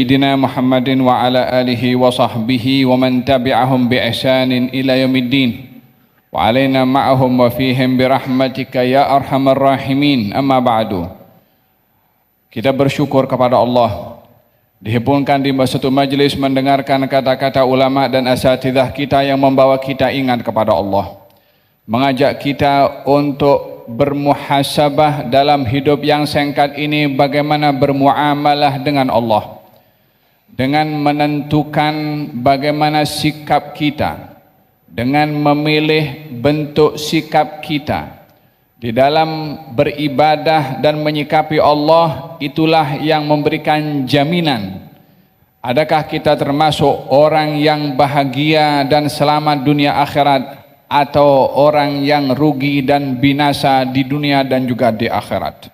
سيدنا محمد وعلى آله وصحبه ومن تبعهم بإحسان إلى يوم الدين وعلينا معهم وفيهم برحمتك ya arhamar rahimin. Amma ba'du. Kita bersyukur kepada Allah dihimpunkan di satu majelis mendengarkan kata-kata ulama dan asatidzah kita yang membawa kita ingat kepada Allah, mengajak kita untuk bermuhasabah dalam hidup yang singkat ini, bagaimana bermuamalah dengan Allah, dengan menentukan bagaimana sikap kita, dengan memilih bentuk sikap kita di dalam beribadah dan menyikapi Allah. Itulah yang memberikan jaminan adakah kita termasuk orang yang bahagia dan selamat dunia akhirat, atau orang yang rugi dan binasa di dunia dan juga di akhirat.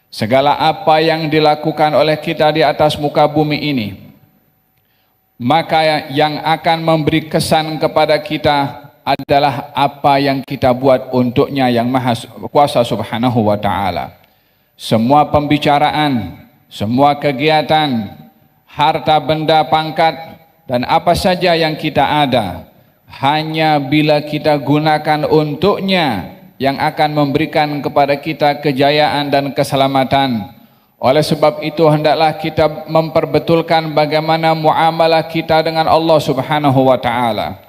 Segala apa yang dilakukan oleh kita di atas muka bumi ini, maka yang akan memberi kesan kepada kita adalah apa yang kita buat untuknya yang Maha Kuasa Subhanahu wa Ta'ala. Semua pembicaraan, semua kegiatan, harta benda, pangkat, dan apa saja yang kita ada, hanya bila kita gunakan untuknya yang akan memberikan kepada kita kejayaan dan keselamatan. Oleh sebab itu hendaklah kita memperbetulkan bagaimana muamalah kita dengan Allah Subhanahu wa Ta'ala.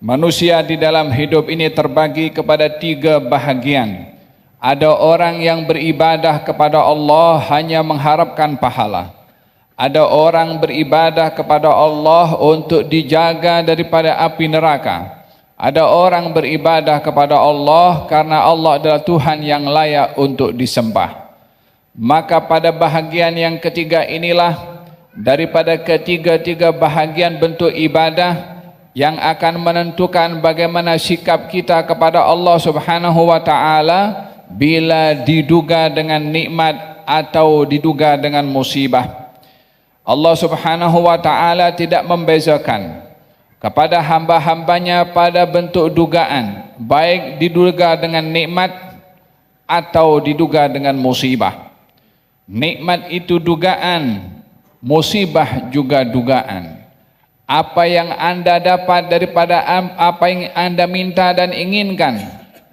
Manusia di dalam hidup ini terbagi kepada 3 bahagian. Ada orang yang beribadah kepada Allah hanya mengharapkan pahala. Ada orang beribadah kepada Allah untuk dijaga daripada api neraka. Ada orang beribadah kepada Allah karena Allah adalah Tuhan yang layak untuk disembah. Maka pada bahagian yang ketiga inilah, daripada ketiga-tiga bahagian bentuk ibadah, yang akan menentukan bagaimana sikap kita kepada Allah Subhanahu wa Ta'ala bila diduga dengan nikmat atau diduga dengan musibah. Allah Subhanahu wa Ta'ala tidak membezakan kepada hamba-hambanya pada bentuk dugaan, baik diduga dengan nikmat atau diduga dengan musibah. Nikmat itu dugaan, musibah juga dugaan. Apa yang Anda dapat daripada apa yang Anda minta dan inginkan,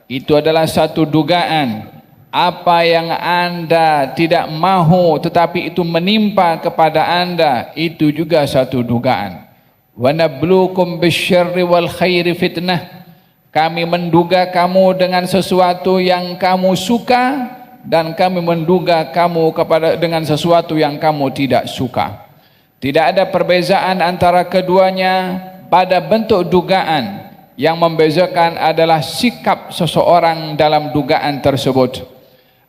itu adalah satu dugaan. Apa yang Anda tidak mahu tetapi itu menimpa kepada Anda, itu juga satu dugaan. Wa nabluukum bisyarri wal khairi fitnah. Kami menduga kamu dengan sesuatu yang kamu suka, dan kami menduga kamu dengan sesuatu yang kamu tidak suka. Tidak ada perbezaan antara keduanya pada bentuk dugaan. Yang membezakan adalah sikap seseorang dalam dugaan tersebut.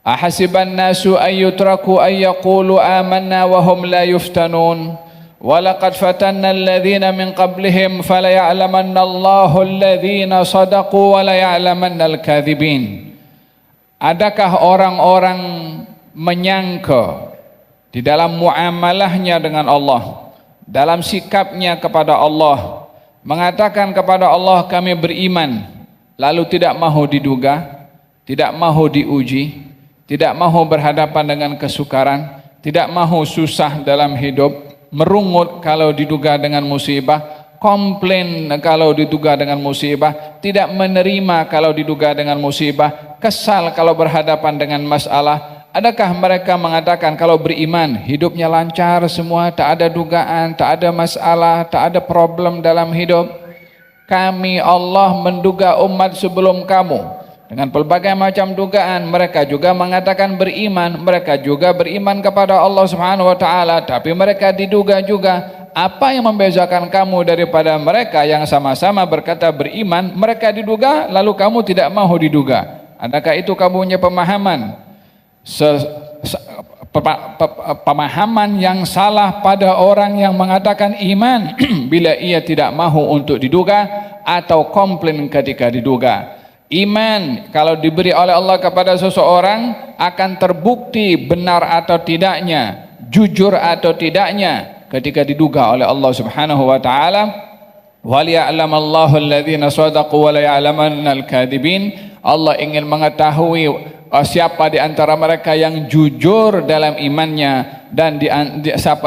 Ahasiban nasu ayyutraku ayyaqulu amanna wa hum la yuftanun walaqad fatanna alladhina min qablihim falaya'lamanna Allahu alladhina sadaqu wa laya'lamanna al-kadhibin. Adakah orang-orang menyangka di dalam muamalahnya dengan Allah, dalam sikapnya kepada Allah, mengatakan kepada Allah kami beriman, lalu tidak mahu diduga, tidak mahu diuji, tidak mahu berhadapan dengan kesukaran, tidak mahu susah dalam hidup, merungut kalau diduga dengan musibah, komplain kalau diduga dengan musibah, tidak menerima kalau diduga dengan musibah, kesal kalau berhadapan dengan masalah. Adakah mereka mengatakan kalau beriman hidupnya lancar semua, tak ada dugaan, tak ada masalah, tak ada problem dalam hidup? Kami Allah menduga umat sebelum kamu dengan pelbagai macam dugaan. Mereka juga mengatakan beriman, mereka juga beriman kepada Allah Subhanahu wa Ta'ala, tapi mereka diduga juga. Apa yang membezakan kamu daripada mereka yang sama-sama berkata beriman, mereka diduga lalu kamu tidak mahu diduga? Adakah itu kamu punya pemahaman pemahaman yang salah pada orang yang mengatakan iman bila ia tidak mahu untuk diduga atau komplain ketika diduga? Iman kalau diberi oleh Allah kepada seseorang akan terbukti benar atau tidaknya, jujur atau tidaknya ketika diduga oleh Allah Subhanahu wa Ta'ala. Waliya'lamallahu alladhina sadaqu wa laya'lamanna al-kadhibin. Allah ingin mengetahui siapa di antara mereka yang jujur dalam imannya, dan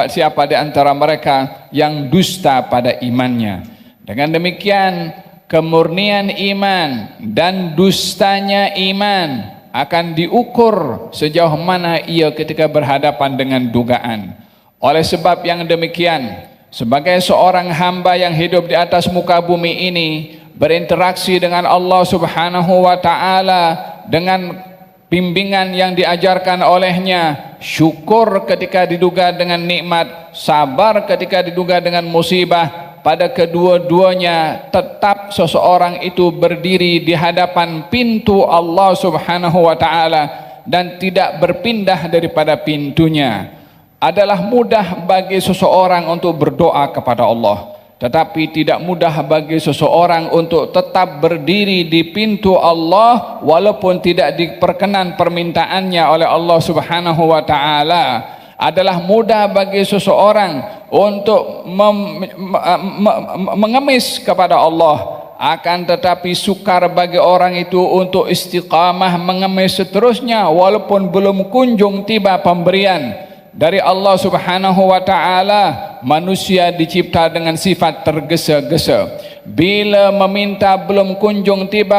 siapa di antara mereka yang dusta pada imannya. Dengan demikian, kemurnian iman dan dustanya iman akan diukur sejauh mana ia ketika berhadapan dengan dugaan. Oleh sebab yang demikian, sebagai seorang hamba yang hidup di atas muka bumi ini, berinteraksi dengan Allah Subhanahu wa ta'ala dengan bimbingan yang diajarkan olehnya, syukur ketika diduga dengan nikmat, sabar ketika diduga dengan musibah, pada kedua-duanya tetap seseorang itu berdiri di hadapan pintu Allah Subhanahu wa ta'ala dan tidak berpindah daripada pintunya. Adalah mudah bagi seseorang untuk berdoa kepada Allah, tetapi tidak mudah bagi seseorang untuk tetap berdiri di pintu Allah walaupun tidak diperkenan permintaannya oleh Allah Subhanahu wa ta'ala. Adalah mudah bagi seseorang untuk mengemis kepada Allah, akan tetapi sukar bagi orang itu untuk istiqamah mengemis seterusnya walaupun belum kunjung tiba pemberian dari Allah Subhanahu wa ta'ala. Manusia dicipta dengan sifat tergesa-gesa. Bila meminta belum kunjung tiba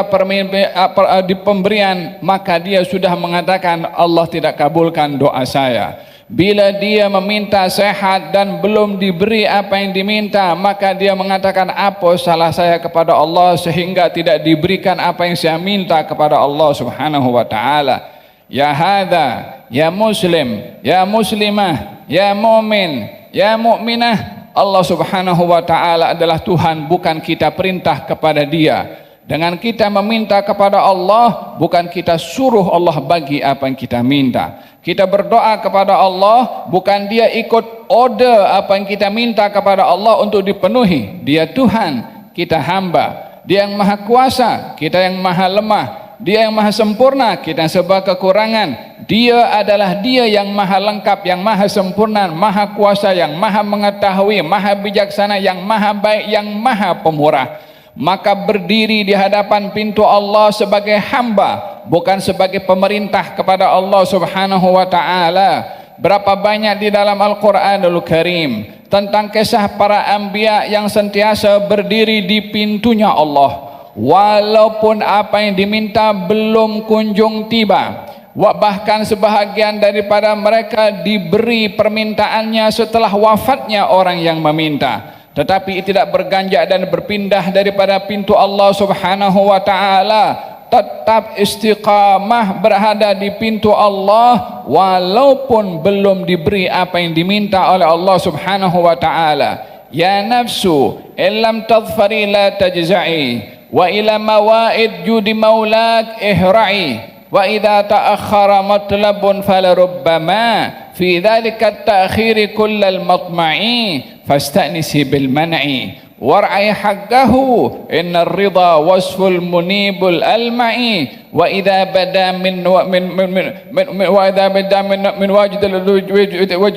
di pemberian, maka dia sudah mengatakan Allah tidak kabulkan doa saya. Bila dia meminta sehat dan belum diberi apa yang diminta, maka dia mengatakan apa salah saya kepada Allah sehingga tidak diberikan apa yang saya minta kepada Allah Subhanahu wa ta'ala. Ya hadza, ya muslim, ya muslimah, ya mu'min, ya mu'minah, Allah Subhanahu wa ta'ala adalah Tuhan, bukan kita perintah kepada dia. Dengan kita meminta kepada Allah, bukan kita suruh Allah bagi apa yang kita minta. Kita berdoa kepada Allah, bukan dia ikut order apa yang kita minta kepada Allah untuk dipenuhi. Dia Tuhan, kita hamba. Dia yang maha kuasa, kita yang maha lemah. Dia yang maha sempurna, kita yang serba kekurangan. Dia adalah dia yang maha lengkap, yang maha sempurna, maha kuasa, yang maha mengetahui, maha bijaksana, yang maha baik, yang maha pemurah. Maka berdiri di hadapan pintu Allah sebagai hamba, bukan sebagai pemerintah kepada Allah Subhanahu wa ta'ala. Berapa banyak di dalam Al-Quranul Karim tentang kisah para anbiya yang sentiasa berdiri di pintunya Allah walaupun apa yang diminta belum kunjung tiba. Bahkan sebahagian daripada mereka diberi permintaannya setelah wafatnya orang yang meminta, tetapi tidak berganjak dan berpindah daripada pintu Allah Subhanahu wa ta'ala, tetap istiqamah berada di pintu Allah walaupun belum diberi apa yang diminta oleh Allah Subhanahu wa ta'ala. Ya nafsu illam tadfari la tajza'i wa ila mawaid judi maulak ihra'i wa idza ta'akhkhara matlabun falarubbama fi dhalika at-ta'khiri kullal matma'i fastanisi bil man'i war'i haqqahu innar ridha wasful munibul alma'i wa idza bada min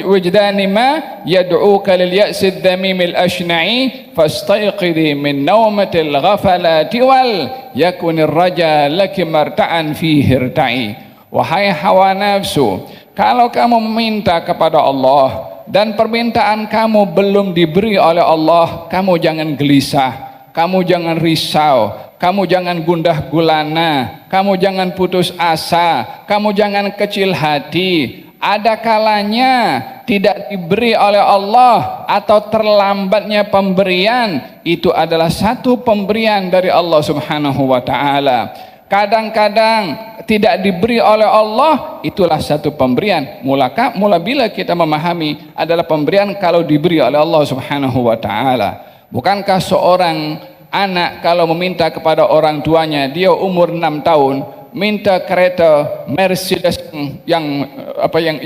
wajdani ma yad'uka lil ya'si ad-damim al-ashna'i fastayqidhi min nawmatil ghafalati wal yakunir raja laki marta'an fihi irta'i. Wahai hawa nafsu, kalau kamu meminta kepada Allah dan permintaan kamu belum diberi oleh Allah, kamu jangan gelisah, kamu jangan risau, kamu jangan gundah gulana, kamu jangan putus asa, kamu jangan kecil hati. Ada kalanya tidak diberi oleh Allah atau terlambatnya pemberian, itu adalah satu pemberian dari Allah Subhanahu wa ta'ala. Kadang-kadang tidak diberi oleh Allah, itulah satu pemberian. Mula bila kita memahami adalah pemberian kalau diberi oleh Allah Subhanahu wa ta'ala. Bukankah seorang anak kalau meminta kepada orang tuanya, dia umur 6 tahun minta kereta Mercedes yang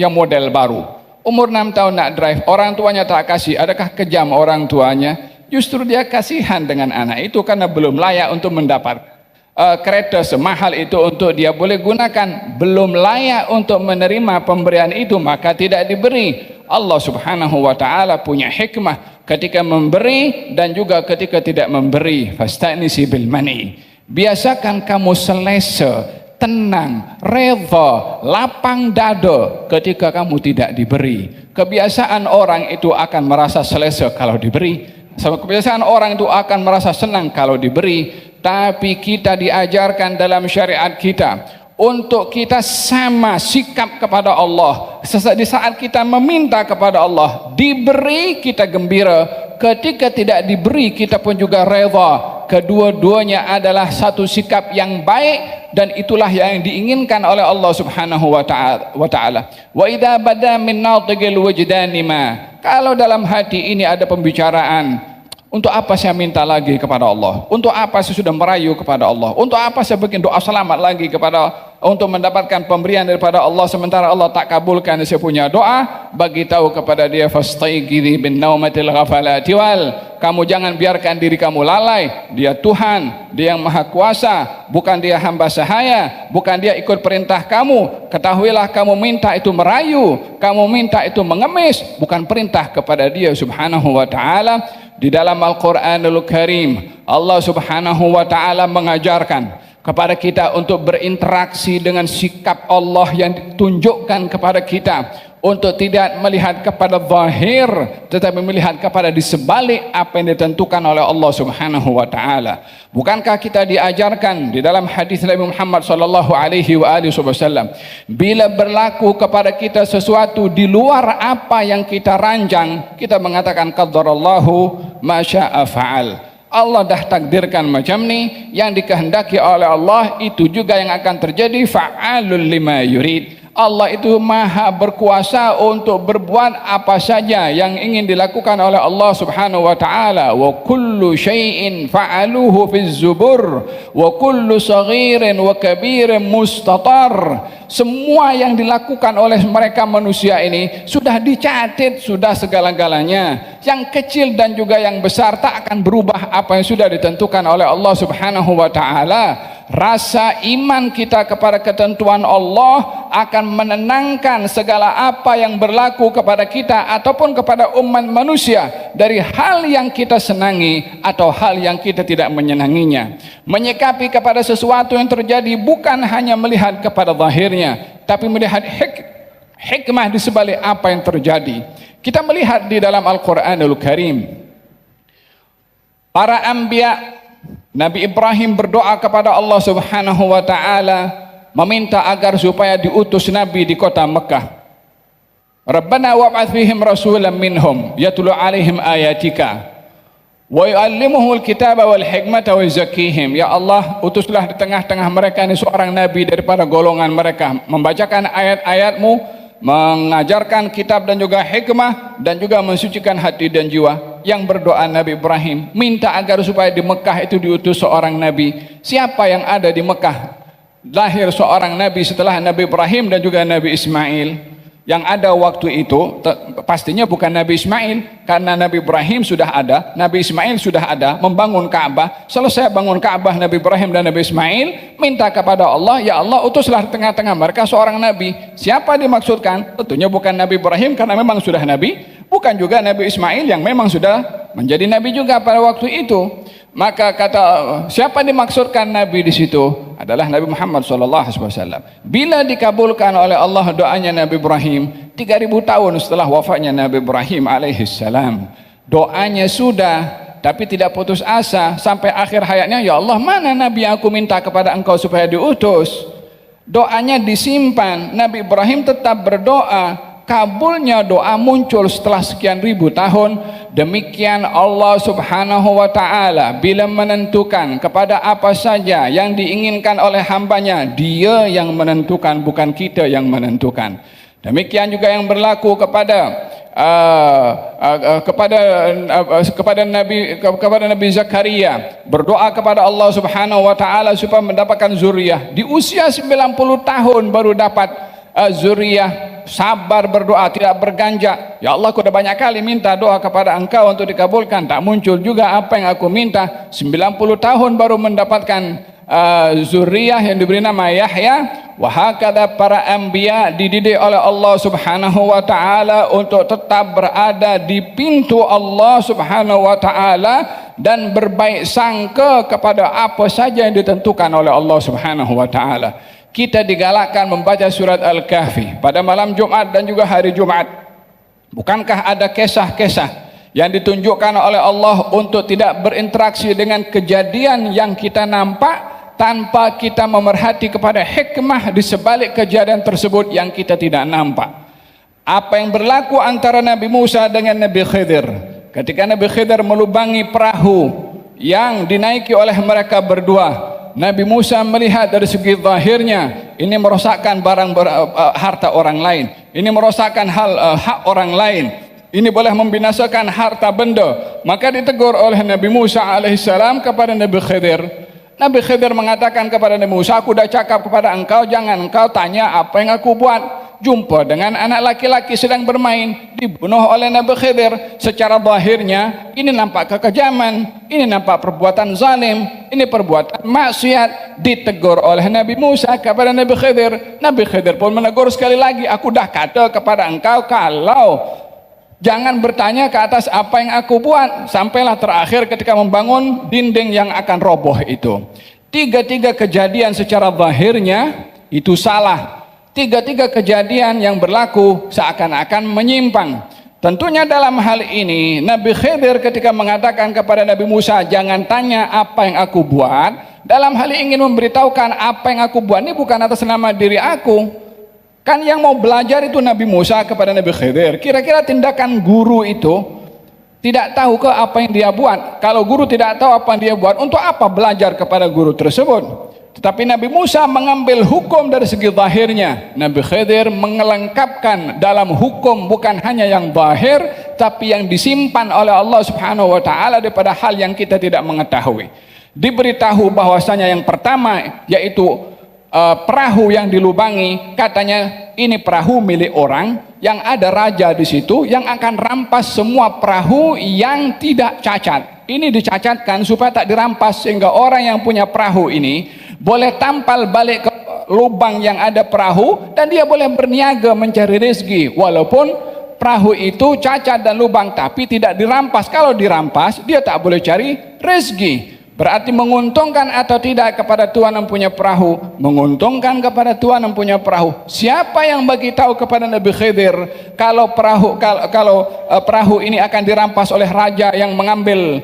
model baru, umur 6 tahun nak drive, orang tuanya tak kasih, adakah kejam orang tuanya? Justru dia kasihan dengan anak itu karena belum layak untuk mendapat kereta semahal itu untuk dia boleh gunakan, belum layak untuk menerima pemberian itu, maka tidak diberi. Allah Subhanahu wa ta'ala punya hikmah ketika memberi dan juga ketika tidak memberi. Fastanisi bil mani, biasakan kamu selesa tenang, redha, lapang dada ketika kamu tidak diberi. Kebiasaan orang itu akan merasa selesa kalau diberi. Kebiasaan orang itu akan merasa senang kalau diberi. Tapi kita diajarkan dalam syariat kita untuk kita sama sikap kepada Allah. Di saat kita meminta kepada Allah, diberi kita gembira, ketika tidak diberi kita pun juga redha. Kedua-duanya adalah satu sikap yang baik, dan itulah yang diinginkan oleh Allah Subhanahu wa taala. Wa idza bada min natigil wajdani ma, kalau dalam hati ini ada pembicaraan, untuk apa saya minta lagi kepada Allah? Untuk apa saya sudah merayu kepada Allah? Untuk apa saya bikin doa selamat lagi untuk mendapatkan pemberian daripada Allah, sementara Allah tak kabulkan saya punya doa? Bagi tahu kepada dia, fastaigidhi bin naumatil ghafalati wal, kamu jangan biarkan diri kamu lalai. Dia Tuhan, dia yang maha kuasa, bukan dia hamba sahaya, bukan dia ikut perintah kamu. Ketahuilah kamu minta itu merayu, kamu minta itu mengemis, bukan perintah kepada dia Subhanahu wa ta'ala. Di dalam Al-Quranul Karim, Allah Subhanahu wa ta'ala mengajarkan kepada kita untuk berinteraksi dengan sikap Allah yang ditunjukkan kepada kita, untuk tidak melihat kepada zahir, tetapi melihat kepada di sebalik apa yang ditentukan oleh Allah Subhanahu wa ta'ala. Bukankah kita diajarkan di dalam hadis Nabi Muhammad sallallahu alaihi wasallam, bila berlaku kepada kita sesuatu di luar apa yang kita rancang, kita mengatakan qaddarallahu ma syaa fa'al. Allah dah takdirkan macam ni, yang dikehendaki oleh Allah itu juga yang akan terjadi. Fa'alul lima yurid. Allah itu maha berkuasa untuk berbuat apa saja yang ingin dilakukan oleh Allah Subhanahu wa ta'ala. Wa kullu syai'in fa'aluhu fi zubur wa kullu saghirin wa kabirin mustatar. Semua yang dilakukan oleh mereka manusia ini sudah dicatat, sudah segala-galanya. Yang kecil dan juga yang besar tak akan berubah apa yang sudah ditentukan oleh Allah Subhanahu wa ta'ala. Rasa iman kita kepada ketentuan Allah akan menenangkan segala apa yang berlaku kepada kita ataupun kepada umat manusia, dari hal yang kita senangi atau hal yang kita tidak menyenanginya. Menyikapi kepada sesuatu yang terjadi bukan hanya melihat kepada zahirnya, tapi melihat hikmah di sebalik apa yang terjadi. Kita melihat di dalam Al-Quranul Karim, para anbiya, Nabi Ibrahim berdoa kepada Allah Subhanahu wa ta'ala, meminta agar supaya diutus Nabi di kota Mekah. Rabbana wab'ath fihim rasulan minhum yatlu alaihim ayatika wa yu'allimuhul kitaba wal hikmata wa yuzakkihim. Ya Allah, utuslah di tengah-tengah mereka ini seorang Nabi daripada golongan mereka, membacakan ayat-ayatmu, mengajarkan kitab dan juga hikmah, dan juga mensucikan hati dan jiwa. Yang berdoa Nabi Ibrahim, minta agar supaya di Mekah itu diutus seorang Nabi. Siapa yang ada di Mekah? Lahir seorang Nabi setelah Nabi Ibrahim dan juga Nabi Ismail. Yang ada waktu itu pastinya bukan Nabi Ismail, karena Nabi Ibrahim sudah ada, Nabi Ismail sudah ada, membangun Ka'bah. Selesai bangun Ka'bah Nabi Ibrahim dan Nabi Ismail, minta kepada Allah, ya Allah, utuslah di tengah-tengah mereka seorang Nabi. Siapa dimaksudkan? Tentunya bukan Nabi Ibrahim karena memang sudah Nabi, bukan juga Nabi Ismail yang memang sudah menjadi Nabi juga pada waktu itu. Maka kata siapa dimaksudkan Nabi di situ adalah Nabi Muhammad SAW. Bila dikabulkan oleh Allah doanya Nabi Ibrahim 3000 tahun setelah wafatnya Nabi Ibrahim alaihissalam, doanya sudah, tapi tidak putus asa sampai akhir hayatnya. Ya Allah, mana Nabi yang aku minta kepada engkau supaya diutus? Doanya disimpan. Nabi Ibrahim tetap berdoa. Kabulnya doa muncul setelah sekian ribu tahun. Demikian Allah Subhanahu wa ta'ala bila menentukan kepada apa saja yang diinginkan oleh hambanya, dia yang menentukan, bukan kita yang menentukan. Demikian juga yang berlaku kepada Nabi Zakaria, berdoa kepada Allah Subhanahu wa ta'ala supaya mendapatkan zuriyah. Di usia 90 tahun baru dapat zuriyah. Sabar berdoa, tidak berganjak. Ya Allah, aku dah banyak kali minta doa kepada engkau untuk dikabulkan, tak muncul juga apa yang aku minta. 90 tahun baru mendapatkan zuriyah yang diberi nama Yahya. Wahakada para anbiya dididik oleh Allah Subhanahu wa ta'ala untuk tetap berada di pintu Allah Subhanahu wa ta'ala dan berbaik sangka kepada apa saja yang ditentukan oleh Allah Subhanahu wa ta'ala. kita digalakkan membaca surat Al-Kahfi pada malam Jumat dan juga hari Jumat. Bukankah ada kisah-kisah yang ditunjukkan oleh Allah untuk tidak berinteraksi dengan kejadian yang kita nampak tanpa kita memerhati kepada hikmah di sebalik kejadian tersebut yang kita tidak nampak? Apa yang berlaku antara Nabi Musa dengan Nabi Khidir ketika Nabi Khidir melubangi perahu yang dinaiki oleh mereka berdua? Nabi Musa melihat dari segi zahirnya ini merosakkan harta orang lain, ini merosakkan hak orang lain, ini boleh membinasakan harta benda. Maka ditegur oleh Nabi Musa alaihissalam kepada Nabi Khidir. Nabi Khidir mengatakan kepada Nabi Musa, aku dah cakap kepada engkau, jangan engkau tanya apa yang aku buat. Jumpa dengan anak laki-laki sedang bermain, dibunuh oleh Nabi Khidir. Secara zahirnya ini nampak kekejaman, ini nampak perbuatan zalim, ini perbuatan maksiat. Ditegur oleh Nabi Musa kepada Nabi Khidir. Nabi Khidir pun menegur sekali lagi, aku dah kata kepada engkau kalau jangan bertanya ke atas apa yang aku buat. Sampailah terakhir ketika membangun dinding yang akan roboh itu. Tiga-tiga kejadian secara zahirnya itu salah. Tiga-tiga kejadian yang berlaku seakan-akan menyimpang. Tentunya dalam hal ini Nabi Khidir ketika mengatakan kepada Nabi Musa, jangan tanya apa yang aku buat, dalam hal ini ingin memberitahukan apa yang aku buat ini bukan atas nama diri aku. Kan yang mau belajar itu Nabi Musa kepada Nabi Khidir. Kira-kira tindakan guru itu tidak tahu ke apa yang dia buat. Kalau guru tidak tahu apa yang dia buat, untuk apa belajar kepada guru tersebut? Tetapi Nabi Musa mengambil hukum dari segi zahirnya. Nabi Khidir mengelengkapkan dalam hukum bukan hanya yang zahir, tapi yang disimpan oleh Allah Subhanahu wa taala daripada hal yang kita tidak mengetahui. Diberitahu bahwasanya yang pertama yaitu perahu yang dilubangi, katanya ini perahu milik orang yang ada raja di situ yang akan rampas semua perahu yang tidak cacat. Ini dicacatkan supaya tak dirampas, sehingga orang yang punya perahu ini boleh tampal balik ke lubang yang ada perahu dan dia boleh berniaga mencari rezeki walaupun perahu itu cacat dan lubang, tapi tidak dirampas. Kalau dirampas dia tak boleh cari rezeki. Berarti menguntungkan atau tidak kepada tuan yang punya perahu? Menguntungkan kepada tuan yang punya perahu. Siapa yang bagi tahu kepada Nabi Khidir kalau perahu ini akan dirampas oleh raja yang mengambil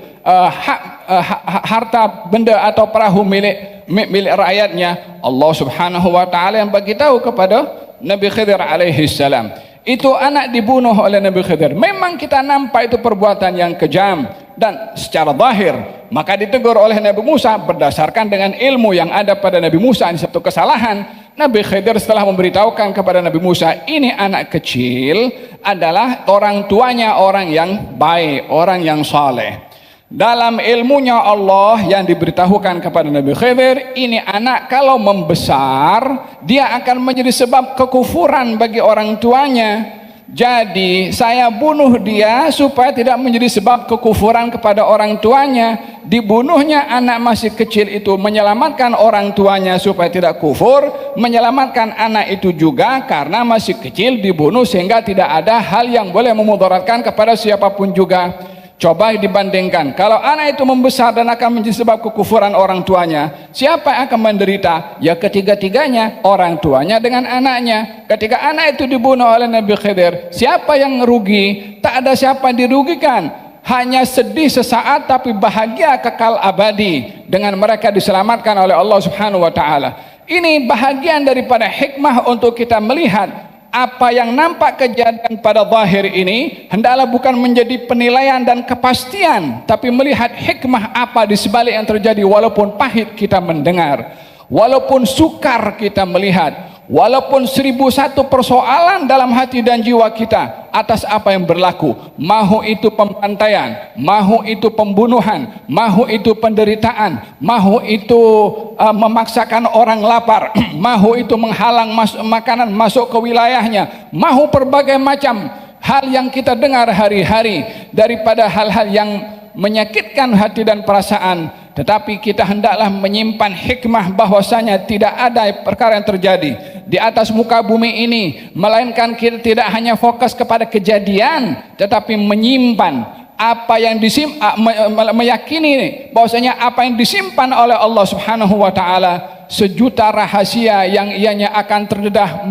harta benda atau perahu milik rakyatnya? Allah Subhanahu wa taala yang bagi tahu kepada Nabi Khidir alaihi salam. Itu anak dibunuh oleh Nabi Khidir. Memang kita nampak itu perbuatan yang kejam dan secara zahir. Maka ditegur oleh Nabi Musa berdasarkan dengan ilmu yang ada pada Nabi Musa. Ini satu kesalahan. Nabi Khidir setelah memberitahukan kepada Nabi Musa, ini anak kecil adalah orang tuanya orang yang baik, orang yang saleh. Dalam ilmunya Allah yang diberitahukan kepada Nabi Khidir, ini anak kalau membesar dia akan menjadi sebab kekufuran bagi orang tuanya. Jadi saya bunuh dia supaya tidak menjadi sebab kekufuran kepada orang tuanya. Dibunuhnya anak masih kecil itu menyelamatkan orang tuanya supaya tidak kufur, menyelamatkan anak itu juga karena masih kecil dibunuh sehingga tidak ada hal yang boleh memudaratkan kepada siapapun juga. Coba dibandingkan, kalau anak itu membesar dan akan menjadi sebab kekufuran orang tuanya, siapa yang akan menderita? Ya ketiga-tiganya, orang tuanya dengan anaknya. Ketika anak itu dibunuh oleh Nabi Khidir, siapa yang rugi? Tak ada siapa yang dirugikan, hanya sedih sesaat tapi bahagia kekal abadi dengan mereka diselamatkan oleh Allah Subhanahu wa taala. Ini bahagian daripada hikmah untuk kita melihat apa yang nampak kejadian pada zahir ini hendaklah bukan menjadi penilaian dan kepastian, tapi melihat hikmah apa di sebalik yang terjadi. Walaupun pahit kita mendengar, walaupun sukar kita melihat, walaupun 1001 persoalan dalam hati dan jiwa kita atas apa yang berlaku, mahu itu pembantaian, mahu itu pembunuhan, mahu itu penderitaan, mahu itu memaksakan orang lapar, mahu itu menghalang makanan masuk ke wilayahnya, mahu berbagai macam hal yang kita dengar hari-hari daripada hal-hal yang menyakitkan hati dan perasaan. Tetapi kita hendaklah menyimpan hikmah bahwasanya tidak ada perkara yang terjadi di atas muka bumi ini, melainkan kita tidak hanya fokus kepada kejadian, tetapi menyimpan apa yang meyakini bahwasanya apa yang disimpan oleh Allah Subhanahu wa taala sejuta rahasia yang ianya akan terdedah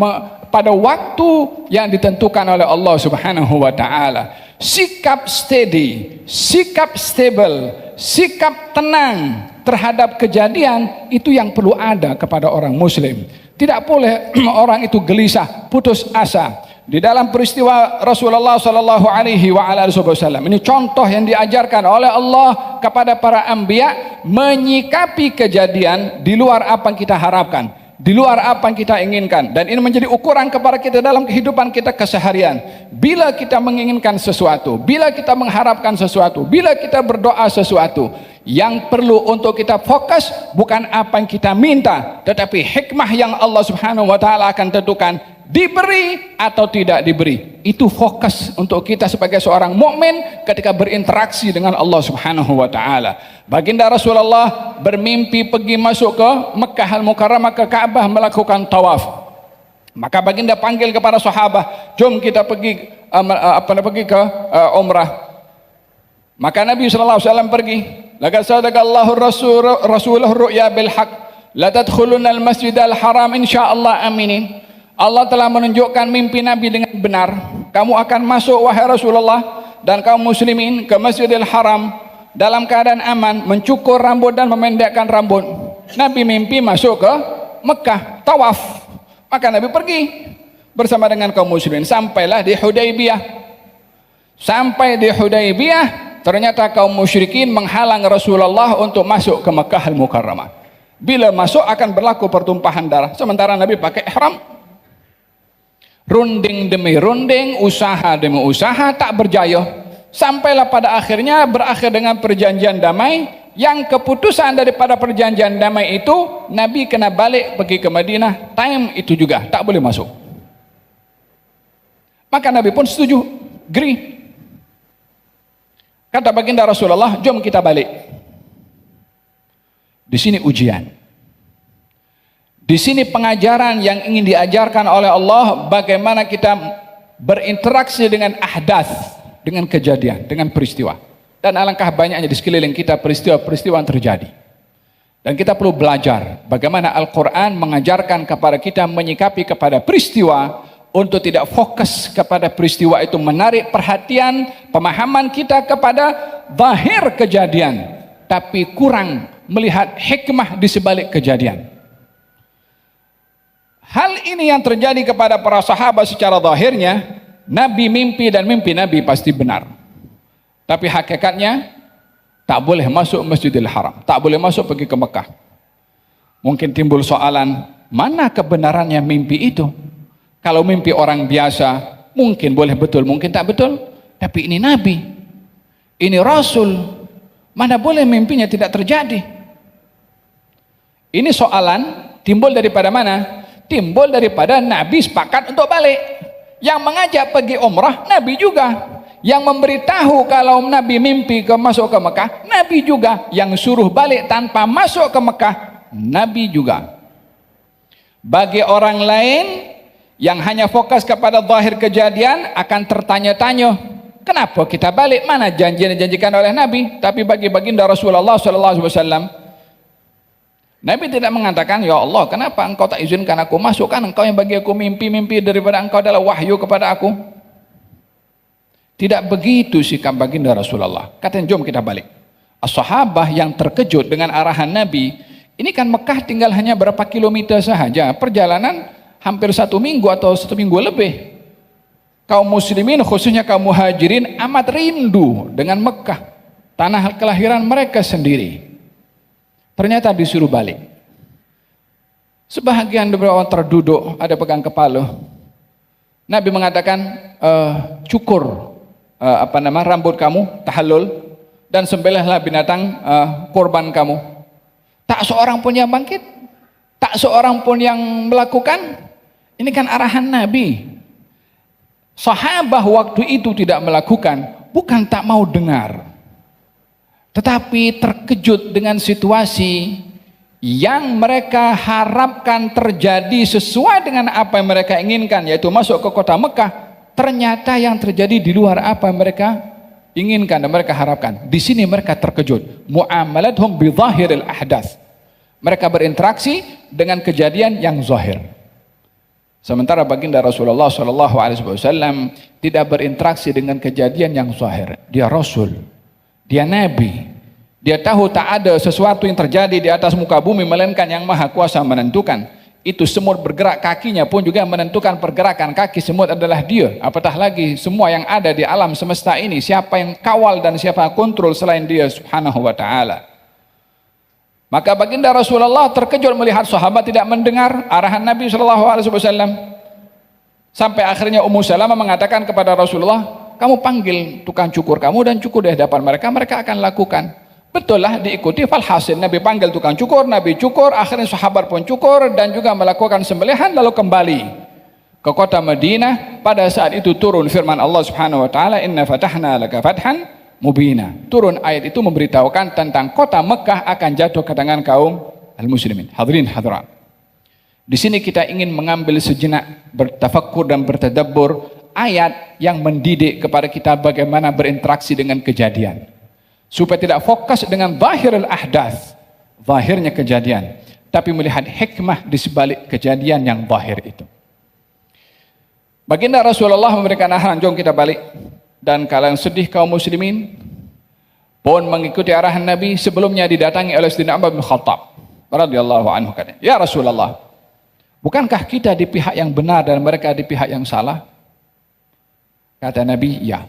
pada waktu yang ditentukan oleh Allah Subhanahu wa taala. Sikap steady, sikap stable, sikap tenang terhadap kejadian itu yang perlu ada kepada orang muslim. Tidak boleh orang itu gelisah, putus asa. Di dalam peristiwa Rasulullah sallallahu alaihi wasallam, ini contoh yang diajarkan oleh Allah kepada para anbiya, menyikapi kejadian di luar apa yang kita harapkan, di luar apa yang kita inginkan, dan ini menjadi ukuran kepada kita dalam kehidupan kita keseharian. Bila kita menginginkan sesuatu, bila kita mengharapkan sesuatu, bila kita berdoa sesuatu, yang perlu untuk kita fokus bukan apa yang kita minta, tetapi hikmah yang Allah Subhanahu wa taala akan tentukan, diberi atau tidak diberi. Itu fokus untuk kita sebagai seorang mukmin ketika berinteraksi dengan Allah Subhanahu wa taala. Baginda Rasulullah bermimpi pergi masuk ke Mekkah Al-Mukarramah, ke Ka'bah, melakukan tawaf. Maka baginda panggil kepada sahabat, jom kita pergi ke umrah. Maka Nabi sallallahu alaihi wasallam pergi. Laqad sadaqallahu rasulahu ru'ya bil haqq la tadkhuluna al masjidal haram insyaallah aminin. Allah telah menunjukkan mimpi Nabi dengan benar. Kamu akan masuk wahai Rasulullah dan kaum muslimin ke Masjidil Haram dalam keadaan aman, mencukur rambut dan memendekkan rambut. Nabi mimpi masuk ke Mekah, tawaf. Maka Nabi pergi bersama dengan kaum muslimin. Sampailah di Hudaybiyah. Sampai di Hudaybiyah, ternyata kaum musyrikin menghalang Rasulullah untuk masuk ke Mekah Al-Mukarramah. Bila masuk akan berlaku pertumpahan darah, sementara Nabi pakai ihram. Runding demi runding, usaha demi usaha, tak berjaya. Sampailah pada akhirnya berakhir dengan perjanjian damai, yang keputusan daripada perjanjian damai itu Nabi kena balik pergi ke Madinah. Time itu juga tak boleh masuk. Maka Nabi pun setuju, agree. Kata baginda Rasulullah, jom kita balik. Di sini ujian. Di sini pengajaran yang ingin diajarkan oleh Allah, bagaimana kita berinteraksi dengan ahdath, dengan kejadian, dengan peristiwa. Dan alangkah banyaknya di sekeliling kita peristiwa-peristiwa yang terjadi. Dan kita perlu belajar bagaimana Al-Quran mengajarkan kepada kita menyikapi kepada peristiwa, untuk tidak fokus kepada peristiwa itu, menarik perhatian, pemahaman kita kepada zahir kejadian, tapi kurang melihat hikmah di sebalik kejadian. Hal ini yang terjadi kepada para sahabat secara zahirnya, Nabi mimpi dan mimpi Nabi pasti benar. Tapi hakikatnya tak boleh masuk Masjidil Haram, tak boleh masuk pergi ke Mekah. Mungkin timbul soalan, mana kebenarannya mimpi itu? Kalau mimpi orang biasa, mungkin boleh betul, mungkin tak betul. Tapi ini Nabi, ini Rasul, mana boleh mimpinya tidak terjadi? Ini soalan timbul daripada mana? Timbul daripada Nabi sepakat untuk balik. Yang mengajak pergi umrah Nabi juga. Yang memberitahu kalau Nabi mimpi masuk ke Mekah Nabi juga. Yang suruh balik tanpa masuk ke Mekah Nabi juga. Bagi orang lain yang hanya fokus kepada zahir kejadian akan tertanya-tanya, kenapa kita balik? Mana janji yang dijanjikan oleh Nabi? Tapi bagi baginda Rasulullah SAW, Nabi tidak mengatakan, ya Allah, kenapa engkau tak izinkan aku masuk? Kan engkau yang bagi aku mimpi-mimpi daripada engkau adalah wahyu kepada aku. Tidak begitu sikap baginda Rasulullah. Katanya, jom kita balik. As-sahabah yang terkejut dengan arahan Nabi, ini kan Mekah tinggal hanya berapa kilometer sahaja, perjalanan hampir 1 minggu atau 1 minggu lebih. Kaum muslimin, khususnya kaum muhajirin, amat rindu dengan Mekah, tanah kelahiran mereka sendiri. Ternyata disuruh balik. Sebahagian beberapa orang terduduk, ada pegang kepala. Nabi mengatakan, cukur rambut kamu, tahallul, dan sembelihlah binatang korban kamu. Tak seorang pun yang bangkit, tak seorang pun yang melakukan. Ini kan arahan Nabi. Sahabat waktu itu tidak melakukan, bukan tak mau dengar, tetapi terkejut dengan situasi yang mereka harapkan terjadi sesuai dengan apa yang mereka inginkan, yaitu masuk ke kota Mekah. Ternyata yang terjadi di luar apa yang mereka inginkan dan mereka harapkan. Di sini mereka terkejut. Mu'amalathum bi zahiril ahdath. Mereka berinteraksi dengan kejadian yang zahir. Sementara baginda Rasulullah SAW tidak berinteraksi dengan kejadian yang zahir. Dia Rasul, dia Nabi. Dia tahu tak ada sesuatu yang terjadi di atas muka bumi melainkan yang maha kuasa menentukan. Itu semut bergerak, kakinya pun juga menentukan pergerakan kaki semut adalah dia. Apatah lagi semua yang ada di alam semesta ini, siapa yang kawal dan siapa yang kontrol selain dia subhanahu wa ta'ala. Maka baginda Rasulullah terkejut melihat sahabat tidak mendengar arahan Nabi SAW. Sampai akhirnya Ummu Salamah mengatakan kepada Rasulullah, kamu panggil tukang cukur kamu dan cukur di hadapan mereka, mereka akan lakukan. Betul lah, diikuti. Falhasil Nabi panggil tukang cukur, Nabi cukur, akhirnya sahabat pun cukur dan juga melakukan sembelihan lalu kembali ke kota Madinah. Pada saat itu turun firman Allah Subhanahu wa taala, inna fatahna laka fathan mubina. Turun ayat itu memberitahukan tentang kota Mekah akan jatuh ke tangan kaum al-muslimin. Hadirin hadirat. Di sini kita ingin mengambil sejenak bertafakkur dan bertadabbur ayat yang mendidik kepada kita bagaimana berinteraksi dengan kejadian. Supaya tidak fokus dengan zahirul ahdath, zahirnya kejadian, tapi melihat hikmah di sebalik kejadian yang zahir itu. Baginda Rasulullah memberikan arahan, jom kita balik. Dan kalian sedih kaum muslimin pun mengikuti arahan Nabi. Sebelumnya didatangi oleh Sayyidina Umar bin Khattab radhiyallahu anhu, katanya, ya Rasulullah, bukankah kita di pihak yang benar dan mereka di pihak yang salah? Kata Nabi, ya.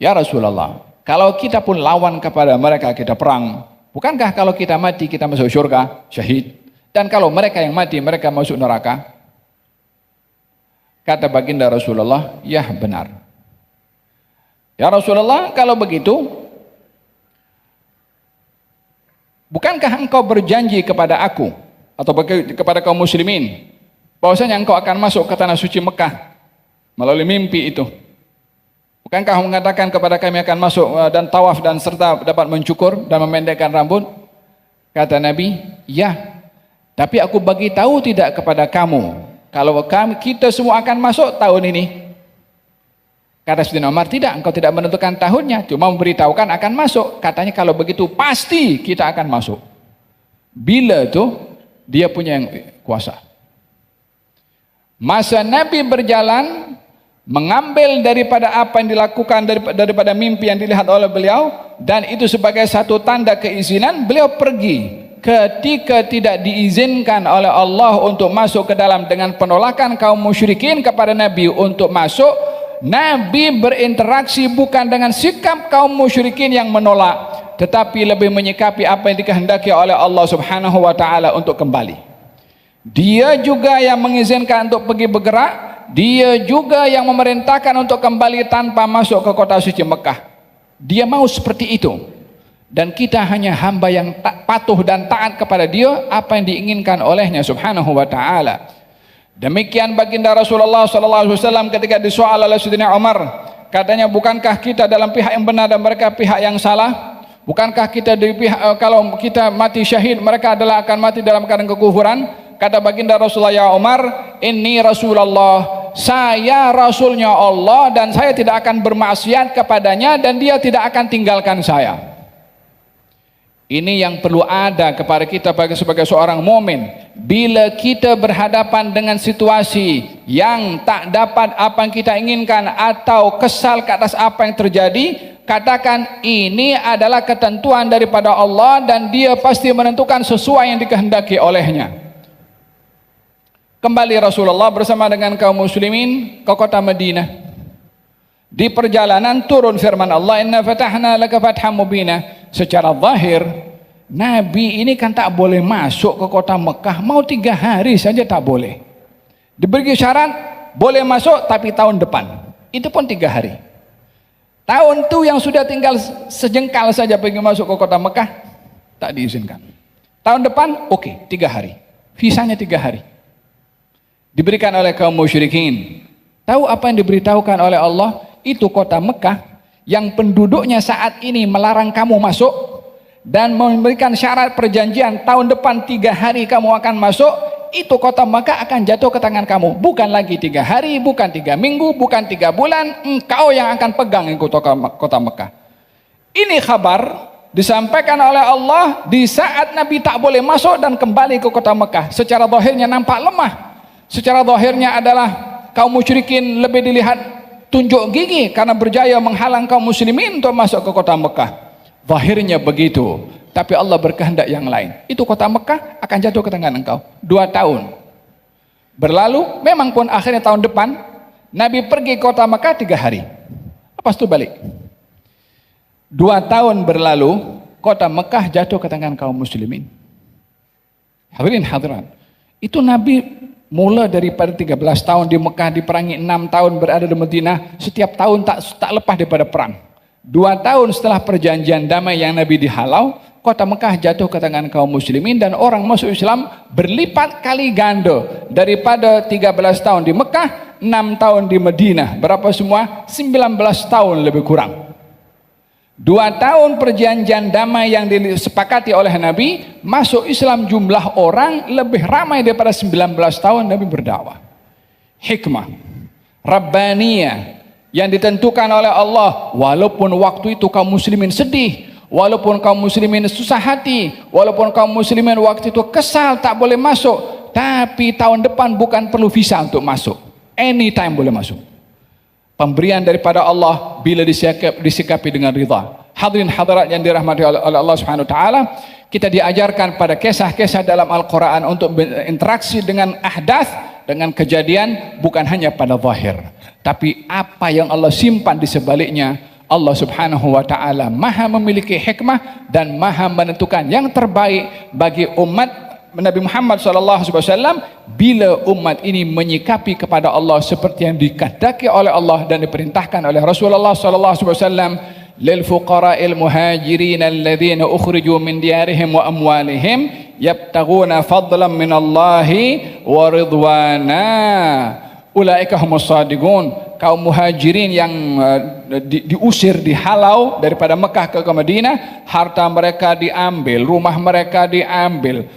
Ya Rasulullah, kalau kita pun lawan kepada mereka, kita perang, bukankah kalau kita mati kita masuk surga, syahid? Dan kalau mereka yang mati, mereka masuk neraka? Kata baginda Rasulullah, ya benar. Ya Rasulullah, kalau begitu, bukankah engkau berjanji kepada aku atau kepada kaum muslimin bahwasanya engkau akan masuk ke tanah suci Mekah melalui mimpi itu? Bukankah mengatakan kepada kami akan masuk dan tawaf dan serta dapat mencukur dan memendekkan rambut? Kata Nabi, ya. Tapi aku bagi tahu tidak kepada kamu kalau kita semua akan masuk tahun ini. Kata Sayyidina Umar, tidak, engkau tidak menentukan tahunnya, cuma memberitahukan akan masuk. Katanya kalau begitu pasti kita akan masuk. Bila tuh dia punya yang kuasa. Masa Nabi berjalan mengambil daripada apa yang dilakukan daripada mimpi yang dilihat oleh beliau, dan itu sebagai satu tanda keizinan, beliau pergi. Ketika tidak diizinkan oleh Allah untuk masuk ke dalam dengan penolakan kaum musyrikin kepada Nabi untuk masuk, Nabi berinteraksi bukan dengan sikap kaum musyrikin yang menolak, tetapi lebih menyikapi apa yang dikehendaki oleh Allah Subhanahu wa taala untuk kembali. Dia juga yang mengizinkan untuk pergi bergerak. Dia juga yang memerintahkan untuk kembali tanpa masuk ke kota suci Mekah. Dia mau seperti itu. Dan kita hanya hamba yang patuh dan taat kepada dia apa yang diinginkan olehnya subhanahu wa ta'ala. Demikian baginda Rasulullah SAW ketika disoal oleh Sayyidina Umar. Katanya, bukankah kita dalam pihak yang benar dan mereka pihak yang salah? Bukankah kita di pihak, kalau kita mati syahid, mereka adalah akan mati dalam keadaan kekufuran? Kata baginda Rasulullah, ya Umar, ini Rasulullah, saya Rasulnya Allah dan saya tidak akan bermaksiat kepadanya dan dia tidak akan tinggalkan saya. Ini yang perlu ada kepada kita sebagai seorang mukmin. Bila kita berhadapan dengan situasi yang tak dapat apa yang kita inginkan atau kesal ke atas apa yang terjadi, katakan ini adalah ketentuan daripada Allah dan dia pasti menentukan sesuai yang dikehendaki olehnya. Kembali Rasulullah bersama dengan kaum muslimin ke kota Madinah. Di perjalanan turun firman Allah, inna fatahna laka fatham mubina. Secara zahir Nabi ini kan tak boleh masuk ke kota Mekah, mau 3 hari saja tak boleh. Diberi syarat boleh masuk tapi tahun depan, itu pun 3 hari. Tahun itu yang sudah tinggal sejengkal saja pergi masuk ke kota Mekah, tak diizinkan. Tahun depan oke, 3 hari, visanya 3 hari. Diberikan oleh kaum musyrikin. Tahu apa yang diberitahukan oleh Allah? Itu kota Mekah yang penduduknya saat ini melarang kamu masuk dan memberikan syarat perjanjian tahun depan 3 hari kamu akan masuk. Itu kota Mekah akan jatuh ke tangan kamu. Bukan lagi 3 hari, bukan 3 minggu, bukan 3 bulan. Engkau yang akan pegang kota Mekah. Ini kabar disampaikan oleh Allah di saat Nabi tak boleh masuk dan kembali ke kota Mekah. Secara zahirnya nampak lemah, secara zahirnya adalah kaum musyrikin lebih dilihat tunjuk gigi karena berjaya menghalang kaum muslimin untuk masuk ke kota Mekah. Zahirnya begitu, tapi Allah berkehendak yang lain. Itu kota Mekah akan jatuh ke tangan engkau. 2 tahun berlalu, memang pun akhirnya tahun depan Nabi pergi ke kota Mekah 3 hari. Lepas itu balik. 2 tahun berlalu, kota Mekah jatuh ke tangan kaum muslimin. Hadirin hadirat, itu Nabi mula daripada 13 tahun di Mekah, diperangi 6 tahun berada di Madinah, setiap tahun tak lepas daripada perang. 2 tahun setelah perjanjian damai yang Nabi dihalau, kota Mekah jatuh ke tangan kaum muslimin dan orang masuk Islam berlipat kali ganda daripada 13 tahun di Mekah, 6 tahun di Madinah. Berapa semua? 19 tahun lebih kurang. 2 tahun perjanjian damai yang disepakati oleh Nabi, masuk Islam jumlah orang lebih ramai daripada 19 tahun Nabi berdakwah. Hikmah Rabbaniyah yang ditentukan oleh Allah, walaupun waktu itu kaum muslimin sedih, walaupun kaum muslimin susah hati, walaupun kaum muslimin waktu itu kesal tak boleh masuk, tapi tahun depan bukan perlu visa untuk masuk, anytime boleh masuk. Pemberian daripada Allah bila disikapi dengan ridha. Hadirin hadirat yang dirahmati oleh Allah Subhanahu wa taala, kita diajarkan pada kisah-kisah dalam Al-Qur'an untuk berinteraksi dengan ahdath, dengan kejadian, bukan hanya pada zahir, tapi apa yang Allah simpan di sebaliknya. Allah Subhanahu wa taala Maha memiliki hikmah dan Maha menentukan yang terbaik bagi umat Nabi Muhammad SAW bila umat ini menyikapi kepada Allah seperti yang dikehendaki oleh Allah dan diperintahkan oleh Rasulullah SAW. Lil fuqara'il muhajirin alladhina ukhriju min diyarihim wa amwalihim yabtaghuna fadlan min Allahi wa ridwana ulaika humus shadiqun. Kaum muhajirin yang diusir, dihalau daripada Mekah ke Madinah, harta mereka diambil, rumah mereka diambil,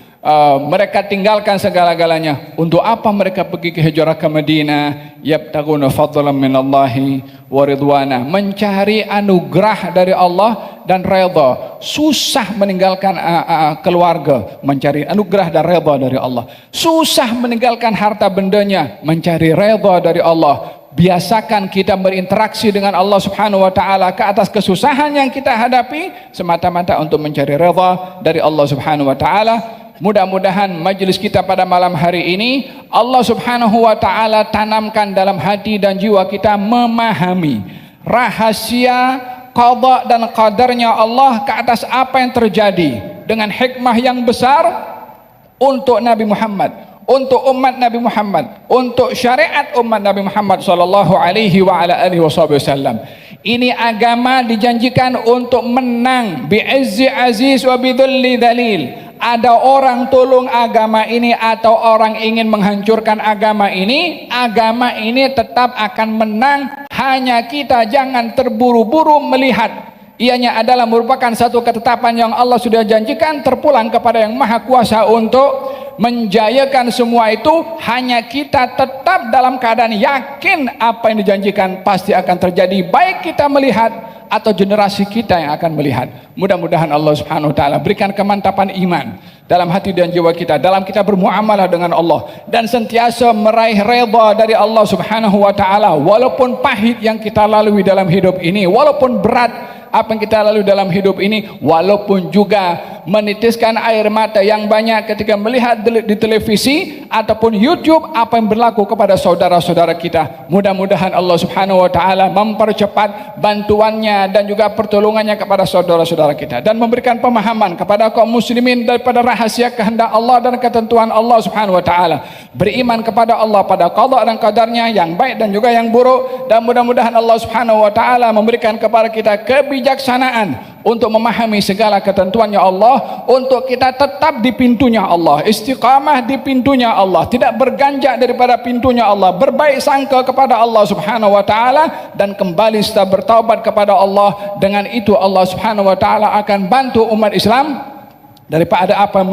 mereka tinggalkan segala-galanya. Untuk apa mereka pergi ke hijrah ke Madinah? Yabtaguna fadlan minallahi wa ridwana, mencari anugerah dari Allah dan redha. Susah meninggalkan keluarga, mencari anugerah dan redha dari Allah. Susah meninggalkan harta bendanya, mencari redha dari Allah. Biasakan kita berinteraksi dengan Allah Subhanahu wa taala ke atas kesusahan yang kita hadapi semata-mata untuk mencari redha dari Allah Subhanahu wa taala. Mudah-mudahan majlis kita pada malam hari ini Allah Subhanahu wa taala tanamkan dalam hati dan jiwa kita memahami rahasia qada dan qadarnya Allah ke atas apa yang terjadi dengan hikmah yang besar untuk Nabi Muhammad, untuk umat Nabi Muhammad, untuk syariat umat Nabi Muhammad sallallahu alaihi wa ala alihi wasallam. Ini agama dijanjikan untuk menang bi'izzi aziz wa bidhulli dalil. Ada orang tolong agama ini atau orang ingin menghancurkan agama ini tetap akan menang. Hanya kita jangan terburu-buru melihat. Ianya adalah merupakan satu ketetapan yang Allah sudah janjikan, terpulang kepada yang maha kuasa untuk menjayakan semua itu. Hanya kita tetap dalam keadaan yakin apa yang dijanjikan pasti akan terjadi, baik kita melihat atau generasi kita yang akan melihat. Mudah-mudahan Allah Subhanahu wa taala berikan kemantapan iman dalam hati dan jiwa kita, dalam kita bermuamalah dengan Allah, dan sentiasa meraih redha dari Allah Subhanahu wa taala walaupun pahit yang kita lalui dalam hidup ini, walaupun berat apa yang kita lalui dalam hidup ini, walaupun juga menitiskan air mata yang banyak ketika melihat di televisi ataupun YouTube apa yang berlaku kepada saudara-saudara kita. Mudah-mudahan Allah Subhanahu wa taala mempercepat bantuannya dan juga pertolongannya kepada saudara-saudara kita, dan memberikan pemahaman kepada kaum muslimin daripada rahasia kehendak Allah dan ketentuan Allah Subhanahu wa taala. Beriman kepada Allah pada qada dan qadarnya yang baik dan juga yang buruk, dan mudah-mudahan Allah Subhanahu wa taala memberikan kepada kita kebijaksanaan untuk memahami segala ketentuannya Allah, untuk kita tetap di pintunya Allah, istiqamah di pintunya Allah, tidak berganjak daripada pintunya Allah, berbaik sangka kepada Allah Subhanahu wa taala, dan kembali setelah bertaubat kepada Allah. Dengan itu Allah Subhanahu wa taala akan bantu umat Islam daripada apa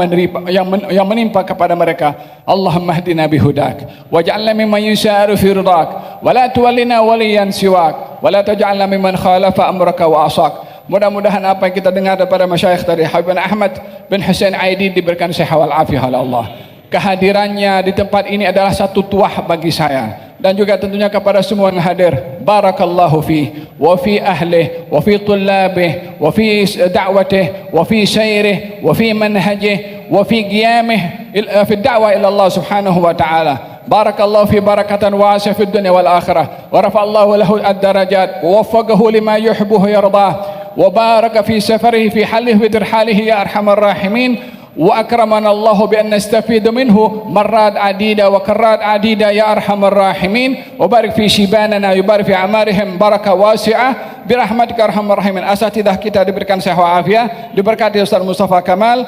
yang menimpa kepada mereka. Allahumma hdina bihudak waj'alna mimman yusharu fi ridak wa la tuwallina waliyan siwak wa la taj'alna mimman khalafa amraka wa asak. Mudah-mudahan apa yang kita dengar daripada masyayikh dari Habib Ahmad bin Hussein Aidi diberikan sehat wal afiah oleh Allah. Kehadirannya di tempat ini adalah satu tuah bagi saya dan juga tentunya kepada semua yang hadir. Barakallahu fi wa fi ahlih wa fi tullabih wa fi da'watih wa fi sayrih wa fi manhajih wa fi qiyamih fi da'wah ila Allah subhanahu wa ta'ala. Barakallahu fi barakatan wasi'ah fid dunya wal akhirah wa rafa'allahu lahu ad-darajat wa waffaqahu lima yuhibbu yardah wa baraka fi safarihi fi halihi wa dirhalihi ya arhamar rahimin. وأكرمنا الله بأن نستفيد منه مرات عديدة وكرات عديدة يا أرحم الراحمين وبارك في شباننا وبارك في أعمارهم بركة واسعة برحمتك أرحم الراحمين. Asatidah kita diberikan sehat walafiat, diberkati Ustaz Mustafa Kamal,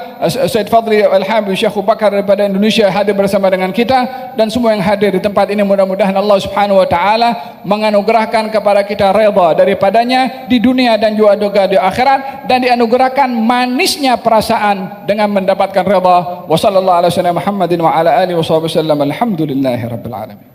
Said Fadli Al-Habib Syekh Bakar daripada Indonesia hadir bersama dengan kita dan semua yang hadir di tempat ini. Mudah-mudahan Allah Subhanahu wa taala menganugerahkan kepada kita redha daripadanya di dunia dan juga di akhirat, dan dianugerahkan manisnya perasaan dengan mendapatkan redha. Wassallallahu ala sayyidina Muhammadin wa ala alihi wasallam. Alhamdulillahirabbil alamin.